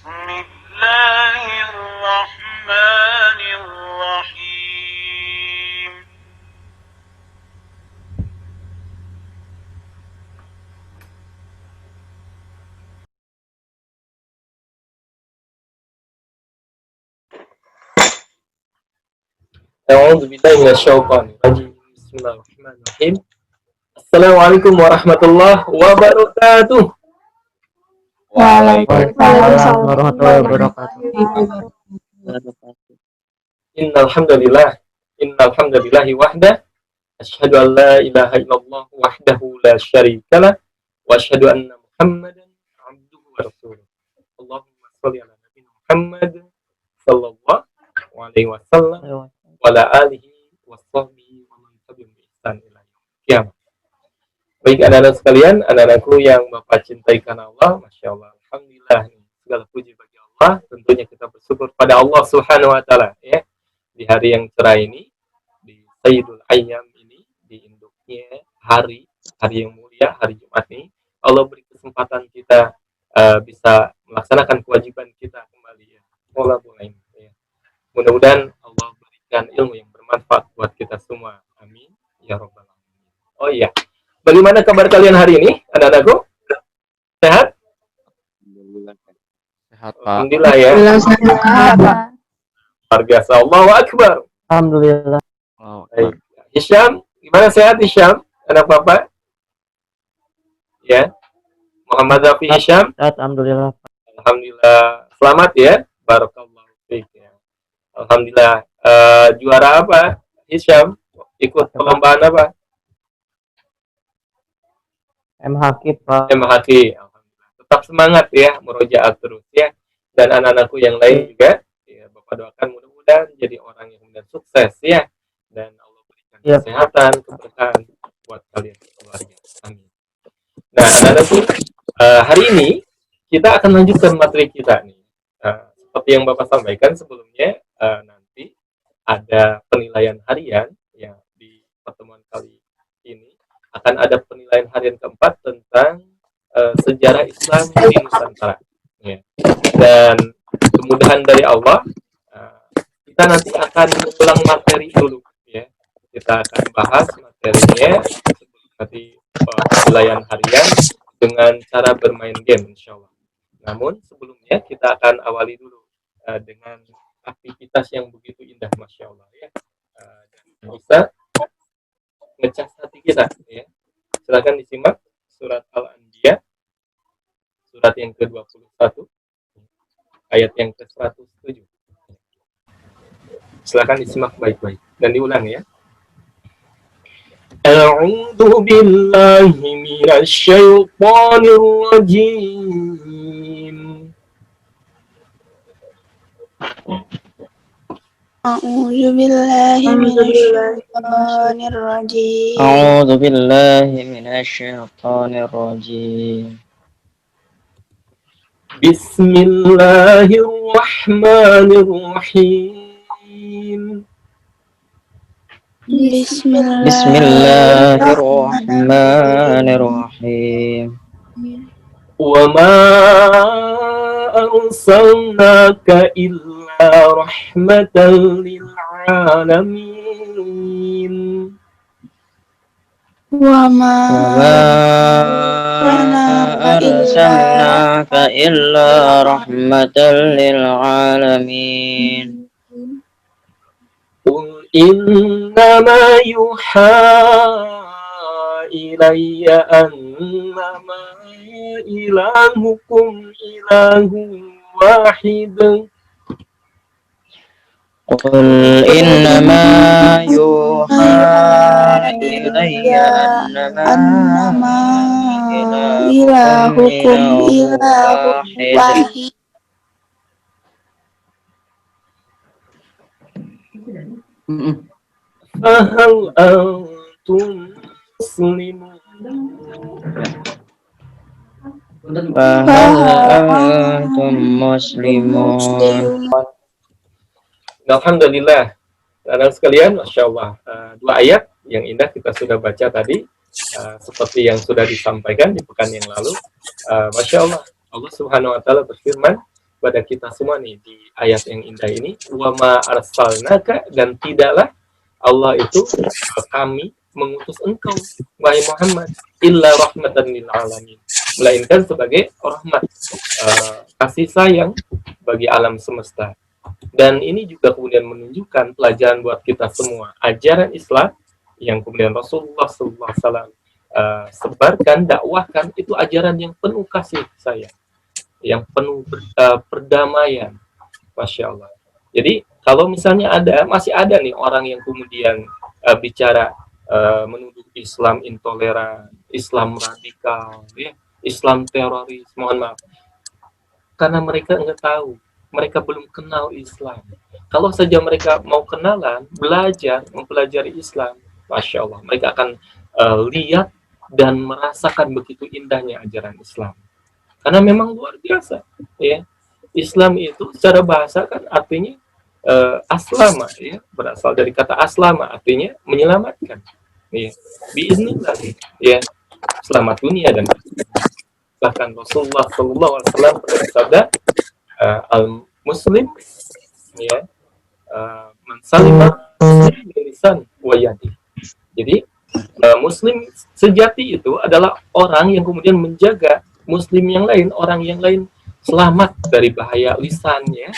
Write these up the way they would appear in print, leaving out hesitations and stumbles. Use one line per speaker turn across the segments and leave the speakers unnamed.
Bismillahirrahmanirrahim.
A'udzu billahi minasyaitonir rajim. Bismillahirrahmanirrahim. Assalamualaikum warahmatullahi wabarakatuh.
Waalaikumsalam warahmatullahi wabarakatuh.
Innal hamdalillahi wahdah. Asyhadu an la ilaha illallah wahdahu la syarikalah wa asyhadu anna Muhammadan abduhu wa rasuluh. Allahumma shalli ala nabiyyina Muhammad sallallahu alaihi wasallam wa ala alihi washabbihi wa man tabi'ahum bi ihsan ila yaumil qiyamah. Baik anak-anak sekalian, anak-anakku yang Bapak cintai karena Allah, Masya Allah, Alhamdulillah, segala puji bagi Allah. Tentunya kita bersyukur pada Allah Subhanahu Wa Taala, ya, di hari yang cerah ini, di Sayyidul Ayyam ini, di induknya hari yang mulia, hari Jumat ini, Allah beri kesempatan kita bisa melaksanakan kewajiban kita kembali, ya. Ya. Mudah-mudahan Allah berikan ilmu yang bermanfaat buat kita semua. Amin. Ya Rabbal Alamin. Oh iya. Bagaimana kabar kalian hari ini, anak-anakku? Sehat?
Sehat, Pak.
Alhamdulillah ya. Luar biasa. Allahu Akbar.
Alhamdulillah.
Baik. Hisham, gimana sehat Hisham? Anak Bapak? Ya. Muhammad Rafi Hisham?
Sehat, alhamdulillah.
Alhamdulillah. Selamat ya. Barakallahu fiik ya. Alhamdulillah. Juara apa? Hisham ikut perlombaan apa?
MHQ, Pak.
MHQ. Alhamdulillah. Tetap semangat ya, murojaah terus ya. Dan anak-anakku yang lain juga, ya, Bapak doakan mudah-mudahan jadi orang yang kemudian sukses ya. Dan Allah berikan kesehatan, keberkahan buat kalian keluarga. Amin. Nah, anak-anakku, hari ini kita akan lanjutkan materi kita nih. Seperti yang Bapak sampaikan sebelumnya, nanti ada penilaian harian ya di pertemuan kali ini. Akan ada penilaian harian keempat tentang sejarah Islam di Nusantara. Ya. Dan kemudahan dari Allah, kita nanti akan mengulang materi dulu. Ya. Kita akan bahas materinya seperti penilaian harian dengan cara bermain game, insya Allah. Namun sebelumnya kita akan awali dulu dengan aktivitas yang begitu indah, Masya Allah. Ya. Dan bisa ngecas hati kita ya. Silakan disimak surat Al-Anbiya surat yang ke-21 ayat yang ke-107. Silakan disimak baik-baik dan diulang ya. A'udzu billahi minasyaitonir rajim.
A'udzu billahi minasyaitonir rajim.
A'udzu billahi minasyaitonir rajim.
Bismillahirrahmanirrahim.
Bismillahirrahmanirrahim.
Wa ma arsalnaka illa rahmatan lil alamin.
Wa ma
arsalnaka illa rahmatan lil alamin.
Qul innama yuha ilayya annama ilahukum ilahun wahid.
Qul innama yuha ilayya annama ilahukum ilahun wahid.
Fahal antum muslimun.
Fahal antum muslimun.
Alhamdulillah, anak sekalian, Masya Allah, dua ayat yang indah kita sudah baca tadi, seperti yang sudah disampaikan di pekan yang lalu. Masya Allah, Allah Subhanahu Wa Taala berfirman, kepada kita semua nih di ayat yang indah ini, wa ma arsalnaka, dan tidaklah Allah itu kami mengutus engkau wahai Muhammad illa rahmatan lil alamin, melainkan sebagai rahmat, kasih sayang bagi alam semesta. Dan ini juga kemudian menunjukkan pelajaran buat kita semua, ajaran Islam yang kemudian Rasulullah SAW sebarkan, dakwahkan, itu ajaran yang penuh kasih sayang, yang penuh perdamaian. Masya Allah. Jadi kalau misalnya masih ada nih orang yang kemudian bicara menuduh Islam intoleran, Islam radikal, ya, Islam teroris, mohon maaf, karena mereka nggak tahu, mereka belum kenal Islam. Kalau saja mereka mau kenalan, mempelajari Islam, Masya Allah, mereka akan lihat dan merasakan begitu indahnya ajaran Islam. Karena memang luar biasa, ya. Islam itu secara bahasa kan artinya aslama, ya, berasal dari kata aslama, artinya menyelamatkan. Ya, biiznillah, ya, selamat dunia dan bahkan Rasulullah SAW bersabda, al Muslim, ya, mensalimah lisan wa yadi. Jadi Muslim sejati itu adalah orang yang kemudian menjaga Muslim yang lain, orang yang lain selamat dari bahaya lisannya,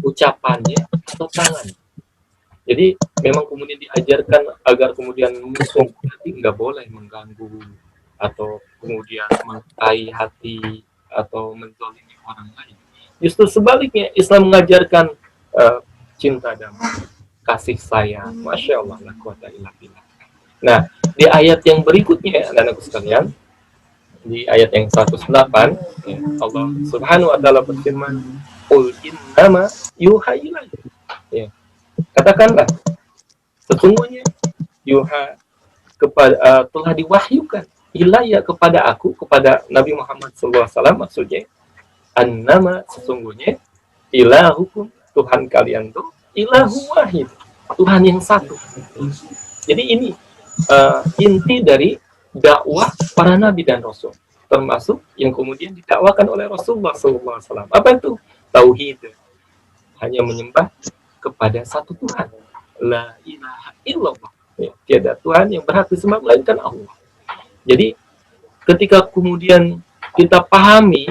ucapannya, atau tangan. Jadi memang kemudian diajarkan agar kemudian Muslim nggak boleh mengganggu atau kemudian melukai hati atau menzalimi orang lain. Justru sebaliknya, Islam mengajarkan cinta damai, kasih sayang. Masya Allah, la quwata illa billah. Nah, di ayat yang berikutnya, anak-anakku sekalian, di ayat yang 108, ya, Allah Subhanahu wa taala berfirman, "Qul innama yuha ilayya." Ya. Katakanlah, sesungguhnya yuha telah diwahyukan ilayya kepada aku, kepada Nabi Muhammad SAW, maksudnya annama, sesungguhnya, ilahukum, Tuhan kalian tuh ilahu wahid, Tuhan yang satu. Jadi ini inti dari dakwah para nabi dan rasul, termasuk yang kemudian didakwakan oleh Rasulullah SAW. Apa itu? Tauhid, hanya menyembah kepada satu Tuhan, la ilaha illallah, ya, tiada Tuhan yang berhak disembah melainkan Allah. Jadi ketika kemudian kita pahami,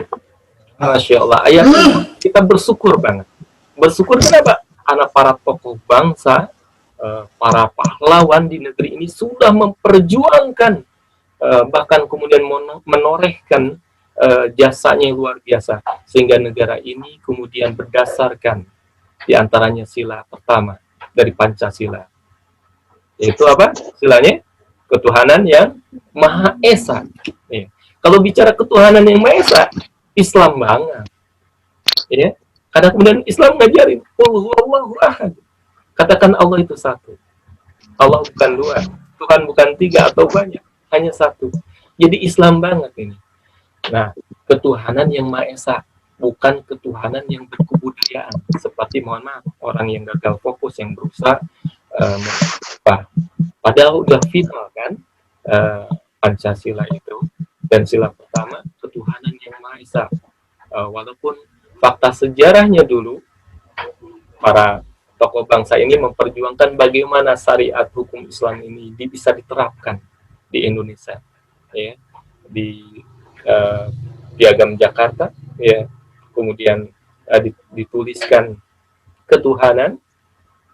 Masya Allah, ayat ini, kita bersyukur banget. Bersyukur kenapa? Karena para tokoh bangsa, para pahlawan di negeri ini sudah memperjuangkan, bahkan kemudian menorehkan jasanya yang luar biasa, sehingga negara ini kemudian berdasarkan diantaranya sila pertama dari Pancasila, yaitu apa? Silanya ketuhanan yang Maha Esa. Ya. Kalau bicara ketuhanan yang Maha Esa, Islam banget, ya. Karena kemudian Islam ngajarin, qul huwallahu ahad, katakan Allah itu satu, Allah bukan dua, Tuhan bukan tiga atau banyak, hanya satu. Jadi Islam banget ini. Nah, ketuhanan yang Maha Esa, bukan ketuhanan yang berkebudayaan, seperti, mohon maaf, orang yang gagal fokus, yang berusaha padahal udah final kan, Pancasila itu, dan sila pertama ketuhanan yang Maha Esa. Walaupun fakta sejarahnya dulu para tokoh bangsa ini memperjuangkan bagaimana syariat hukum Islam ini bisa diterapkan di Indonesia, ya, di Piagam Jakarta, ya, kemudian dituliskan ketuhanan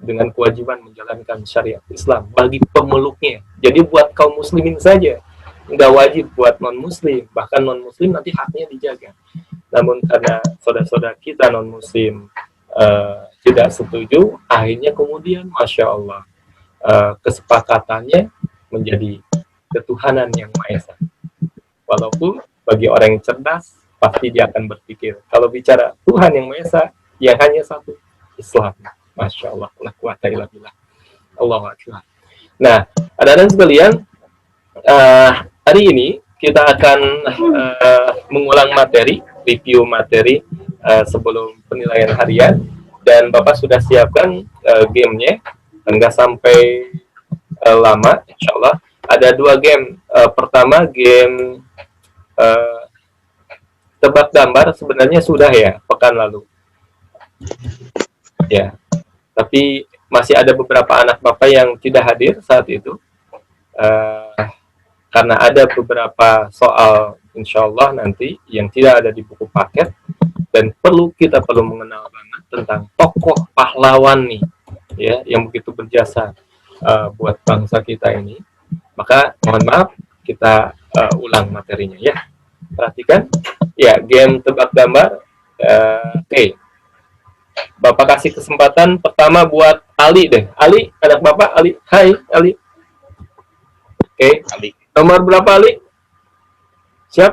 dengan kewajiban menjalankan syariat Islam bagi pemeluknya. Jadi buat kaum muslimin saja, nggak wajib buat non-muslim, bahkan non-muslim nanti haknya dijaga. Namun karena saudara-saudara kita non-muslim tidak setuju, akhirnya kemudian Masya Allah, kesepakatannya menjadi ketuhanan yang Maha Esa. Walaupun bagi orang yang cerdas, pasti dia akan berpikir, kalau bicara Tuhan yang Maha Esa, yang hanya satu, Islam. Masya Allah, la quwata illa billah. Allahu akbar. Nah, anak-anak sekalian, hari ini kita akan mengulang materi, review materi sebelum penilaian harian, dan Bapak sudah siapkan gamenya, enggak sampai lama, insya Allah. Ada dua game. Pertama game tebak gambar, sebenarnya sudah ya pekan lalu. Ya, tapi masih ada beberapa anak bapak yang tidak hadir saat itu. Eh, karena ada beberapa soal insya Allah nanti yang tidak ada di buku paket dan kita perlu mengenal banget tentang tokoh pahlawan nih ya yang begitu berjasa buat bangsa kita ini. Maka mohon maaf kita ulang materinya ya. Perhatikan ya game tebak gambar. Oke. Bapak kasih kesempatan pertama buat Ali deh. Ali, anak Bapak Ali. Hai Ali. Oke.
Ali.
Nomor berapa Ali? Siap?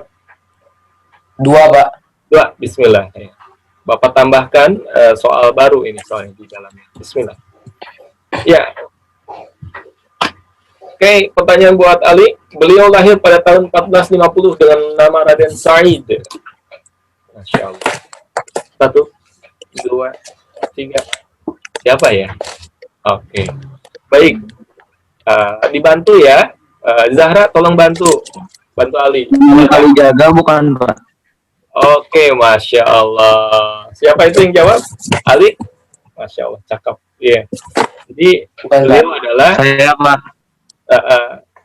2, Pak.
2. Bismillah. Bapak tambahkan soal baru ini soalnya di dalamnya. Bismillah. Ya. Oke, pertanyaan buat Ali. Beliau lahir pada tahun 1450 dengan nama Raden Said. Masya Allah. 1, 2, 3. Siapa ya? Oke. Baik. Dibantu ya. Zahra tolong bantu Ali.
Ali Jaga bukan, Pak?
Oke, Masya Allah. Siapa itu yang jawab? Ali? Masya Allah, cakep. Iya. Jadi beliau adalah
saya, Pak.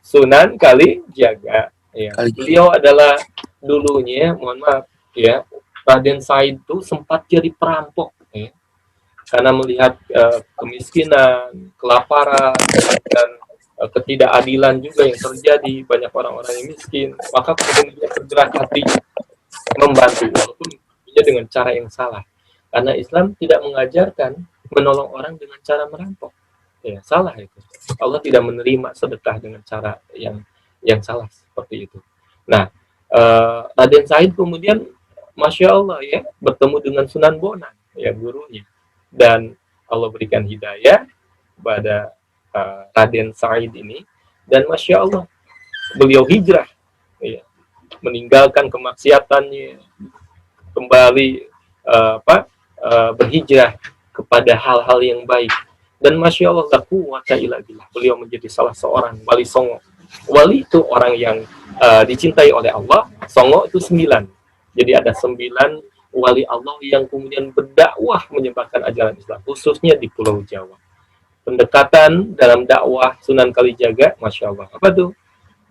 Sunan Kalijaga. Ya. Beliau adalah dulunya, mohon maaf ya, Raden Said itu sempat jadi perampok ya. Karena melihat kemiskinan, kelaparan, dan ketidakadilan juga yang terjadi, banyak orang-orang yang miskin, maka kemudian dia bergerak hati membantu, walaupun dengan cara yang salah. Karena Islam tidak mengajarkan menolong orang dengan cara merampok. Ya, salah itu. Allah tidak menerima sedekah dengan cara yang salah seperti itu. Nah, Raden Said kemudian, Masya Allah ya, bertemu dengan Sunan Bonang, ya gurunya. Dan Allah berikan hidayah pada Raden Said ini. Dan Masya Allah, beliau hijrah, ya, meninggalkan kemaksiatannya, kembali berhijrah kepada hal-hal yang baik. Dan Masya Allah, beliau menjadi salah seorang wali songo. Wali itu orang yang dicintai oleh Allah. Songo itu 9. Jadi ada 9 wali Allah yang kemudian berdakwah menyebarkan ajaran Islam, khususnya di Pulau Jawa. Pendekatan dalam dakwah Sunan Kalijaga, Masya Allah, apa tuh?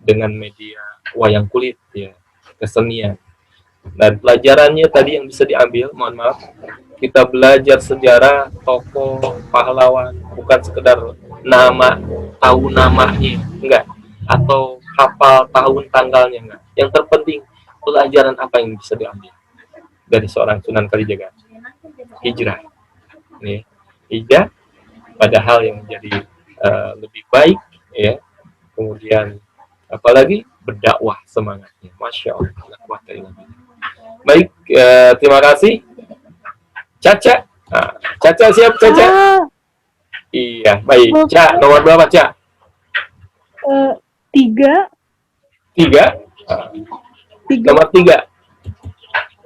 Dengan media wayang kulit, ya, kesenian. Dan pelajarannya tadi yang bisa diambil, mohon maaf, kita belajar sejarah tokoh pahlawan, bukan sekedar nama, tahu namanya, enggak, atau hafal tahun tanggalnya, enggak. Yang terpenting pelajaran apa yang bisa diambil dari seorang Sunan Kalijaga? Hijrah, nih, hijrah pada hal yang menjadi lebih baik, ya. Kemudian apalagi berdakwah semangatnya, Masya Allah. Baik, terima kasih. Caca, Caca siap Caca? Iya, baik. Ca, nomor berapa Ca?
3.
3? Nomor 3.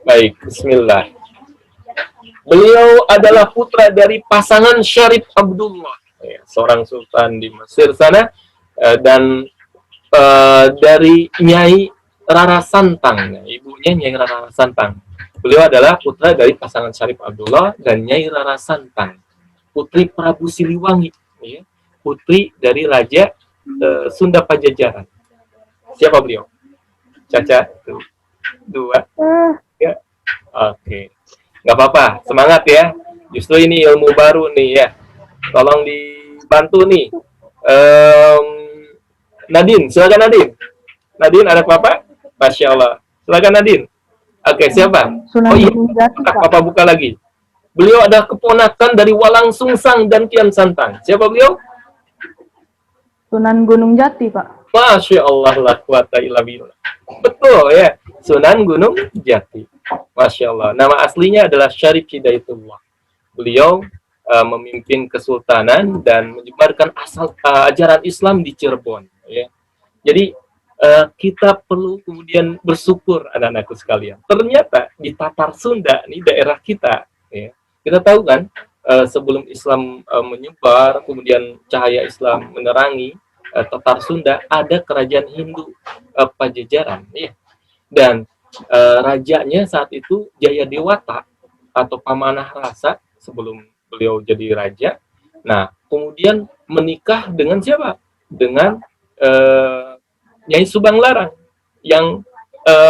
Baik, Bismillah. Beliau adalah putra dari pasangan Syarif Abdullah, ya, seorang sultan di Mesir sana, dan dari Nyai Rara Santang, ibunya Nyai Rara Santang. Beliau adalah putra dari pasangan Syarif Abdullah dan Nyai Rara Santang, putri Prabu Siliwangi, ya, putri dari Raja Sunda Pajajaran. Siapa beliau? Caca, 2, 3. Oke, nggak apa-apa, semangat ya. Justru ini ilmu baru nih ya. Tolong dibantu nih. Nadine, silakan Nadine. Nadine, ada apa? Masya Allah. Silakan Nadine. Oke, siapa?
Sunan Gunung Jati, Pak.
Papa buka lagi. Beliau ada keponakan dari Walang Sungsang dan Kian Santang. Siapa beliau?
Sunan Gunung Jati, Pak.
Masya Allah, la quwata illa billah. Betul ya, Sunan Gunung Jati. Masya Allah. Nama aslinya adalah Syarif Hidayatullah. Beliau memimpin kesultanan dan menyebarkan ajaran Islam di Cirebon. Ya. Jadi kita perlu kemudian bersyukur, anak-anakku sekalian. Ternyata di Tatar Sunda, ini daerah kita, ya, kita tahu kan, sebelum Islam menyebar, kemudian cahaya Islam menerangi Tatar Sunda, ada kerajaan Hindu Pajajaran, ya. Dan rajanya saat itu Jayadewata atau Pamanah Rasa, sebelum beliau jadi raja. Nah, kemudian menikah dengan siapa? Dengan Nyai Subang Larang yang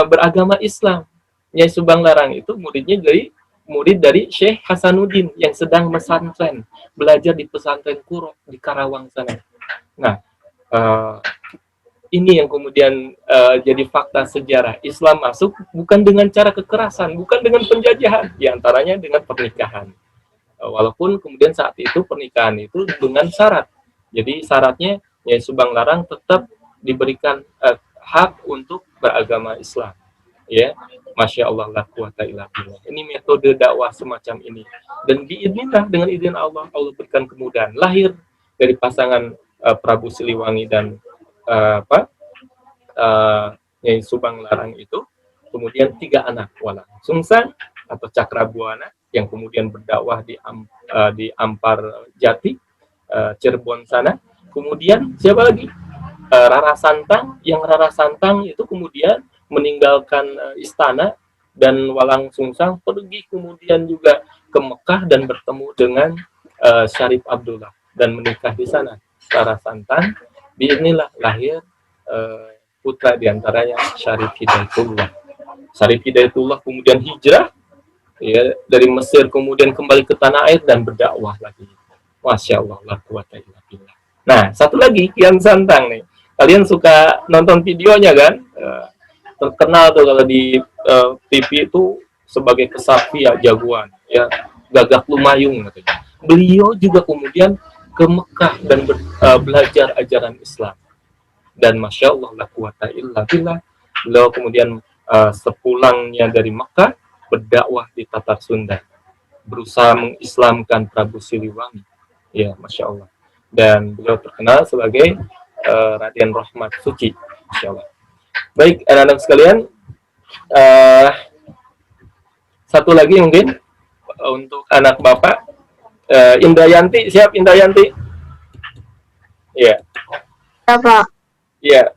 beragama Islam. Nyai Subang Larang itu murid dari Syekh Hasanuddin yang sedang pesantren, belajar di pesantren Quro di Karawang sana. Nah, ini yang kemudian jadi fakta sejarah. Islam masuk bukan dengan cara kekerasan, bukan dengan penjajahan, diantaranya dengan pernikahan. Walaupun kemudian saat itu pernikahan itu dengan syarat. Jadi syaratnya Nyai Subang Larang tetap diberikan hak untuk beragama Islam. Ya, Masya Allah la quwata illa billah. Ini metode dakwah semacam ini. Dan diizinkan dengan izin Allah, Allah berikan kemudahan. Lahir dari pasangan Prabu Siliwangi dan Nyai Subang Larang itu, kemudian 3 anak, Walang Sungsang atau Cakrabuana yang kemudian berdakwah di Ampar Jati, Cirebon sana. Kemudian siapa lagi? Rara Santang, yang Rara Santang itu kemudian meninggalkan istana, dan Walang Sungsang pergi kemudian juga ke Mekah dan bertemu dengan Syarif Abdullah dan menikah di sana. Rara Santang, inilah lahir putra diantaranya Syarif Hidayatullah. Syarif Hidayatullah kemudian hijrah ya dari Mesir, kemudian kembali ke tanah air dan berdakwah lagi. Masya Allah la quwata illa billah. Nah, satu lagi Kian Santang nih. Kalian suka nonton videonya kan? Terkenal tuh kalau di TV itu sebagai kesatria jagoan, ya gagak lumayung katanya. Beliau juga kemudian ke Mekah dan belajar ajaran Islam. Dan Masya Allah la quwata illa billah, beliau kemudian sepulangnya dari Mekah berdakwah di Tatar Sunda, berusaha mengislamkan Prabu Siliwangi. Ya, Masya Allah. Dan beliau terkenal sebagai Raden Rahmat Suci. Masya Allah. Baik, anak-anak sekalian, satu lagi mungkin untuk anak Bapak, Indayanti, siap Indayanti? Ya.
Bapak.
Ya.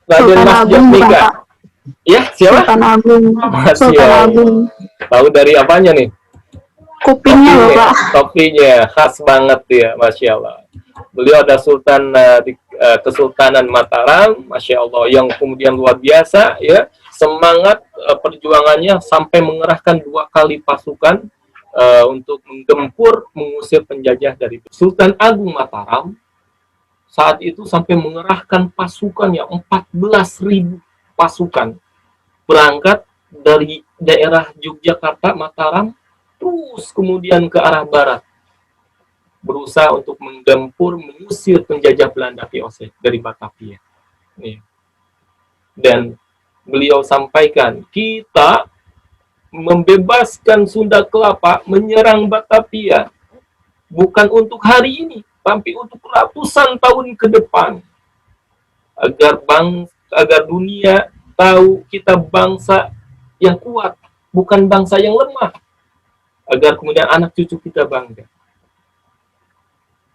Raden Mas Jatmika. Ya, siapa?
Sultan Agung. Sultan Agung.
Tahu dari apanya nih?
Kupingnya, Bapak.
Topinya khas banget ya, Masya Allah. Beliau ada Sultan di Kesultanan Mataram, Masya Allah, yang kemudian luar biasa ya, semangat perjuangannya sampai mengerahkan 2 kali pasukan untuk menggempur, mengusir penjajah dari Sultan Agung Mataram. Saat itu sampai mengerahkan pasukannya 14.000 pasukan berangkat dari daerah Yogyakarta, Mataram, terus kemudian ke arah barat, berusaha untuk menggempur, mengusir penjajah Belanda VOC dari Batavia. Nih. Dan beliau sampaikan, kita membebaskan Sunda Kelapa, menyerang Batavia, bukan untuk hari ini, tapi untuk ratusan tahun ke depan, agar dunia tahu kita bangsa yang kuat, bukan bangsa yang lemah, agar kemudian anak cucu kita bangga.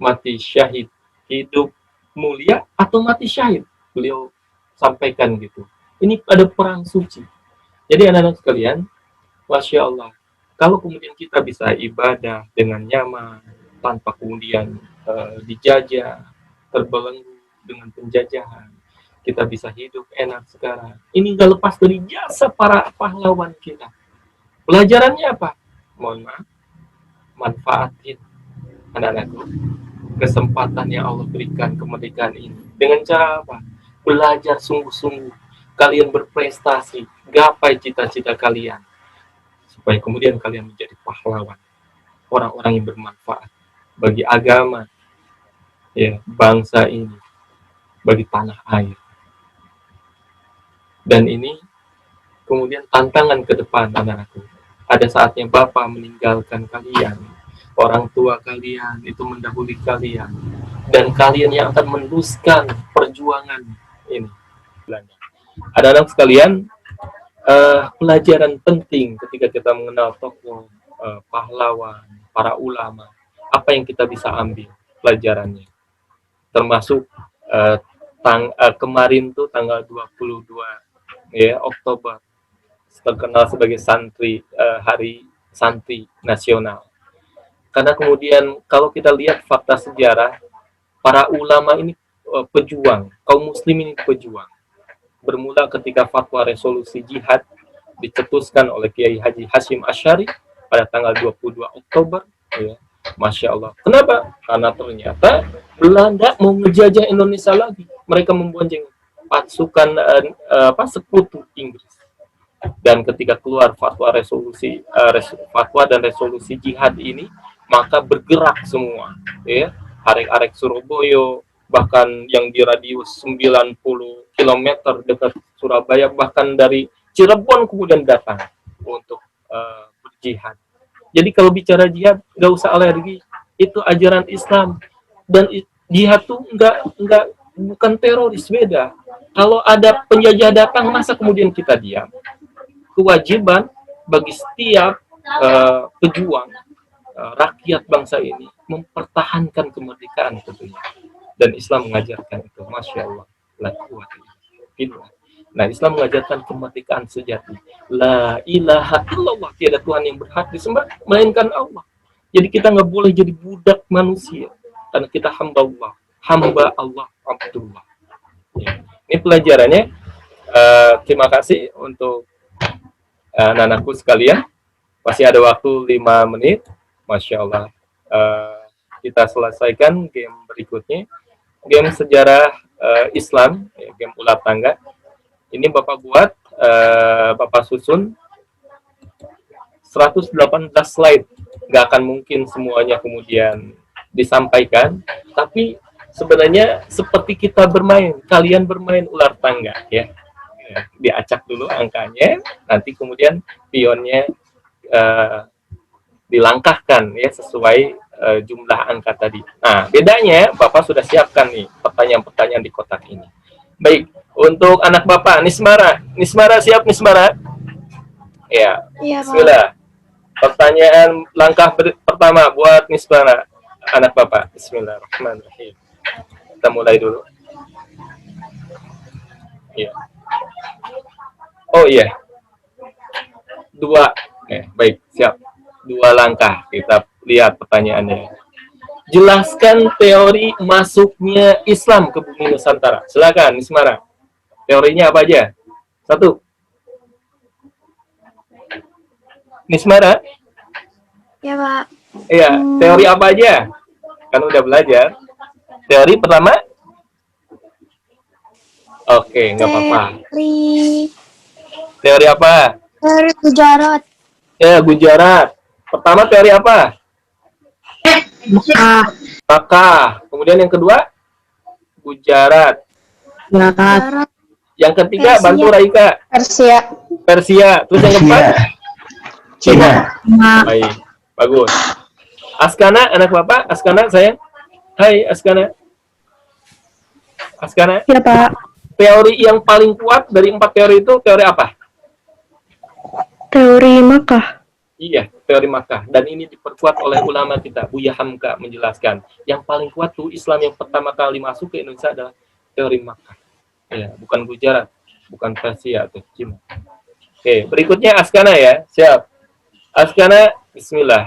Mati syahid, hidup mulia atau mati syahid, beliau sampaikan gitu. Ini pada perang suci. Jadi anak-anak sekalian, Masya Allah, kalau kemudian kita bisa ibadah dengan nyaman, tanpa kemudian dijajah, terbelenggu dengan penjajahan, kita bisa hidup enak sekarang. Ini nggak lepas dari jasa para pahlawan kita. Pelajarannya apa? Mohon maaf, manfaatin anak-anakku kesempatan yang Allah berikan kemerdekaan ini. Dengan cara apa? Belajar sungguh-sungguh. Kalian berprestasi, gapai cita-cita kalian. Supaya kemudian kalian menjadi pahlawan. Orang-orang yang bermanfaat bagi agama, ya, bangsa ini, bagi tanah air. Dan ini kemudian tantangan ke depan anak-anakku. Ada saatnya Bapak meninggalkan kalian, orang tua kalian itu mendahului kalian, dan kalian yang akan meneruskan perjuangan ini. Anak-anak sekalian, pelajaran penting ketika kita mengenal tokoh pahlawan, para ulama, apa yang kita bisa ambil pelajarannya, termasuk kemarin tuh tanggal 22 ya Oktober, terkenal sebagai Hari Santri Nasional. Karena kemudian kalau kita lihat fakta sejarah, para ulama ini pejuang, kaum muslim ini pejuang. Bermula ketika fatwa resolusi jihad dicetuskan oleh Kiai Haji Hashim Asy'ari pada tanggal 22 Oktober, ya. Masya Allah. Kenapa? Karena ternyata Belanda mau ngejajah Indonesia lagi. Mereka membonceng pasukan sekutu Inggris. Dan ketika keluar fatwa fatwa dan resolusi jihad ini, maka bergerak semua, ya. Arek-arek Surabaya, bahkan yang di radius 90 km dekat Surabaya, bahkan dari Cirebon kemudian datang untuk berjihad. Jadi kalau bicara jihad, nggak usah alergi, itu ajaran Islam. Dan jihad tuh bukan teroris, beda. Kalau ada penjajah datang, masa kemudian kita diam? Kewajiban bagi setiap pejuang rakyat bangsa ini mempertahankan kemerdekaan tentunya, dan Islam mengajarkan itu. Masya Allah, la quwwata illa billah. Nah, Islam mengajarkan kemerdekaan sejati. La ilaha illallah, tiada Tuhan yang berhak disembah melainkan Allah. Jadi kita nggak boleh jadi budak manusia, karena kita hamba Allah, Abdullah. Ya. Ini pelajarannya. Terima kasih untuk anak-anakku sekalian. Masih ada waktu 5 menit. Masya Allah. Kita selesaikan game berikutnya. Game sejarah Islam, ya, game ulat tangga. Ini Bapak buat, Bapak susun 118 slide. Nggak akan mungkin semuanya kemudian disampaikan, tapi sebenarnya seperti kita bermain, kalian bermain ular tangga, ya. Diacak dulu angkanya, nanti kemudian pionnya dilangkahkan, ya, sesuai jumlah angka tadi. Nah, bedanya Bapak sudah siapkan nih pertanyaan-pertanyaan di kotak ini. Baik, untuk anak Bapak, Nismara siap, Nismara? Ya,
Iya, Pak.
bismillah. Pertanyaan langkah pertama buat Nismara, anak Bapak. Bismillahirrahmanirrahim. Kita mulai dulu. Iya. Oh iya. 2. Baik, siap. 2 langkah. Kita lihat pertanyaannya. Jelaskan teori masuknya Islam ke bumi Nusantara. Silakan, Nismara. Teorinya apa aja? 1. Nismara?
Ya, Pak.
Iya, teori apa aja? Kan udah belajar. Teori pertama? Oke, nggak apa-apa. Teori apa?
Teori Gujarat.
Ya, Gujarat. Pertama teori apa? Makkah. Kemudian yang kedua? Gujarat.
Gujarat.
Yang ketiga,
Persia.
bantu Raika. Persia. Terus yang keempat?
Cina.
Baik, bagus. Askana, anak Bapak. Askana, sayang. Hai, Askana. Askana.
Ya, Pak.
Teori yang paling kuat dari 4 teori itu teori apa?
Teori Makkah.
Iya, teori Makkah. Dan ini diperkuat oleh ulama kita. Buya Hamka menjelaskan. Yang paling kuat tuh Islam yang pertama kali masuk ke Indonesia adalah teori Makkah. Ya, bukan Gujarat, bukan Persia atau Cina. Oke, berikutnya Askana ya. Siap. Askana, bismillah.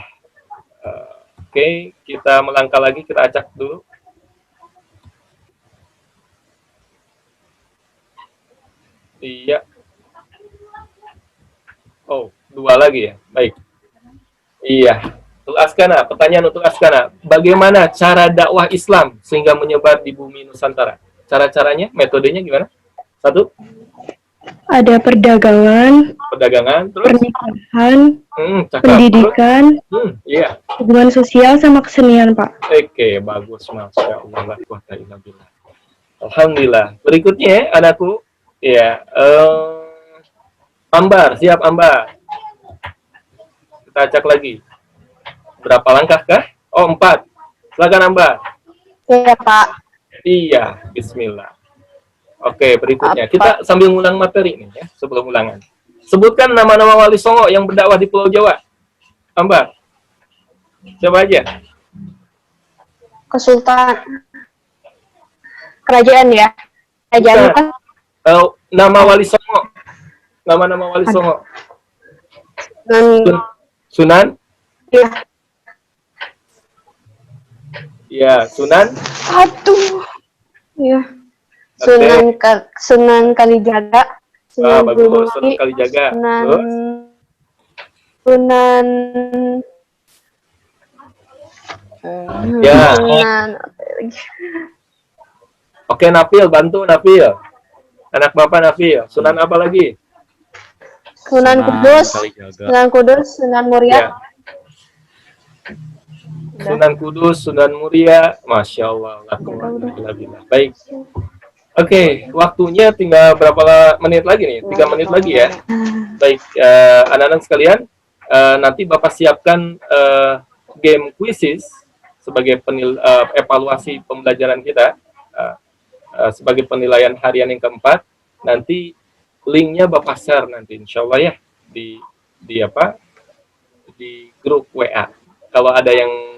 Oke, kita melangkah lagi, kita acak dulu. Iya. Oh, 2 lagi ya. Baik. Iya. Untuk Askana, pertanyaan untuk Askana. Bagaimana cara dakwah Islam sehingga menyebar di bumi Nusantara? Cara-caranya, metodenya gimana? 1.
Ada perdagangan,
Terus?
pernikahan,
Cakep.
pendidikan,
Iya.
hubungan sosial, sama kesenian, Pak.
Oke, bagus. Masya Allah. La quwwata illa billah. Alhamdulillah. Berikutnya, anakku. Ya, Ambar, siap Ambar. Kita acak lagi. Berapa langkah kah? Oh, 4. Silakan Ambar.
Iya, Pak.
Iya, bismillah. Oke, berikutnya. Kita sambil ngulang materi nih ya, sebelum ulangan. Sebutkan nama-nama wali songo yang berdakwah di Pulau Jawa. Ambar. Siapa aja?
Kesultanan. Kerajaan ya. Kerajaan
Bukan.
kan
Nama wali songo. Nama-nama wali songo.
dengan
Sunan?
ya.
Ya, Sunan.
Aduh. Ya.
Oke.
Sunan Kalijaga. Sunan
Bagus.
Gunung
Sunan Kalijaga.
Sunan
Terus?
Sunan
Ya.
Sunan
Oke, Nafil, bantu Nafil. Anak Bapak Nafil. Sunan apa lagi?
Sunan Kudus.
Kalijaga.
Sunan Kudus, Sunan Muria.
Ya. Sunan Kudus, Sunan Muria. Masya Allah. Baik. Oke, waktunya tinggal berapa menit lagi nih? 3 menit lagi ya. Baik, anak-anak sekalian, nanti Bapak siapkan game quizzes sebagai evaluasi pembelajaran kita, sebagai penilaian harian yang keempat. Nanti linknya Bapak share nanti, insya Allah ya, di grup WA. Kalau ada yang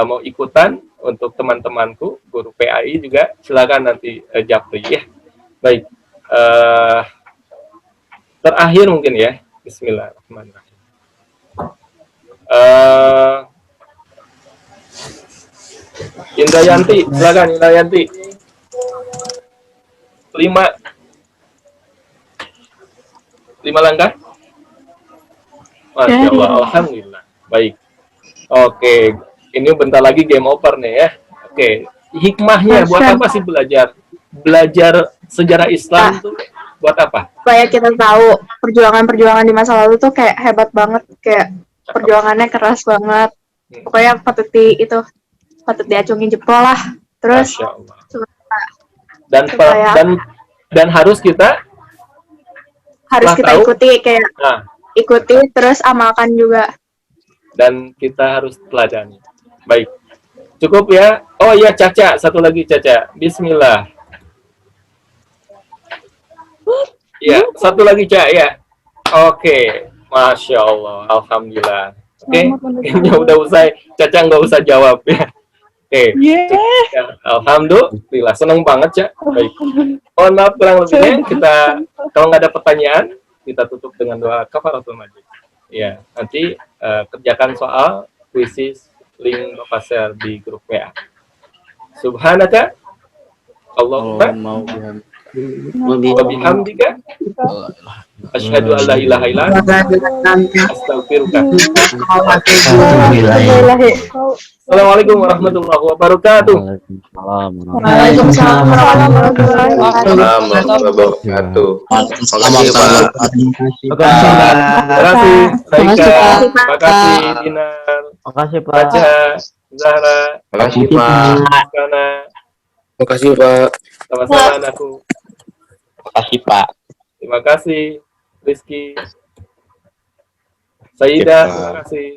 mau ikutan, untuk teman-temanku guru PAI juga silakan nanti japri ya. Baik, terakhir mungkin ya, Bismillahirrahmanirrahim. Indrayanti, silakan Indrayanti. 5 langkah. Masya Allah, alhamdulillah. Baik. Oke, ini bentar lagi game over nih ya. Oke, hikmahnya buat apa sih belajar? Belajar sejarah Islam tuh buat apa?
Supaya kita tahu perjuangan-perjuangan di masa lalu tuh kayak hebat banget, kayak perjuangannya keras banget. Pokoknya patut diacungin jempol lah. Terus
Masya Allah. Dan harus kita
ikuti, kayak ikuti terus amalkan juga.
Dan kita harus teladani. Baik. Cukup ya. Oh iya, Caca, satu lagi Caca. Bismillah. Ya, satu lagi Caca ya. Oke. Masya Allah. Alhamdulillah. Oke. Kayaknya udah usai. Caca nggak usah jawab ya. Oke. Ya, alhamdulillah. Senang banget Caca. Baik. Mohon maaf kurang lebihnya. Kita kalau nggak ada pertanyaan, kita tutup dengan doa kafaratul majlis. Ya, nanti kerjakan soal quizzes, link Bapak share di grup WA. Subhanaka Allahumma wa bihamdika asyhadu an la ilaha illa anta astaghfiruka. Assalamualaikum warahmatullahi wabarakatuh.
Waalaikumsalam warahmatullahi
wabarakatuh.
Terima kasih Raika, terima kasih Dinar,
Terima kasih Pak.
Raja, Zahra,
Terima kasih Pak.
Kana,
Terima kasih Pak.
sama-sama anakku.
Terima kasih Pak.
Terima kasih Rizky, Saida, terima kasih.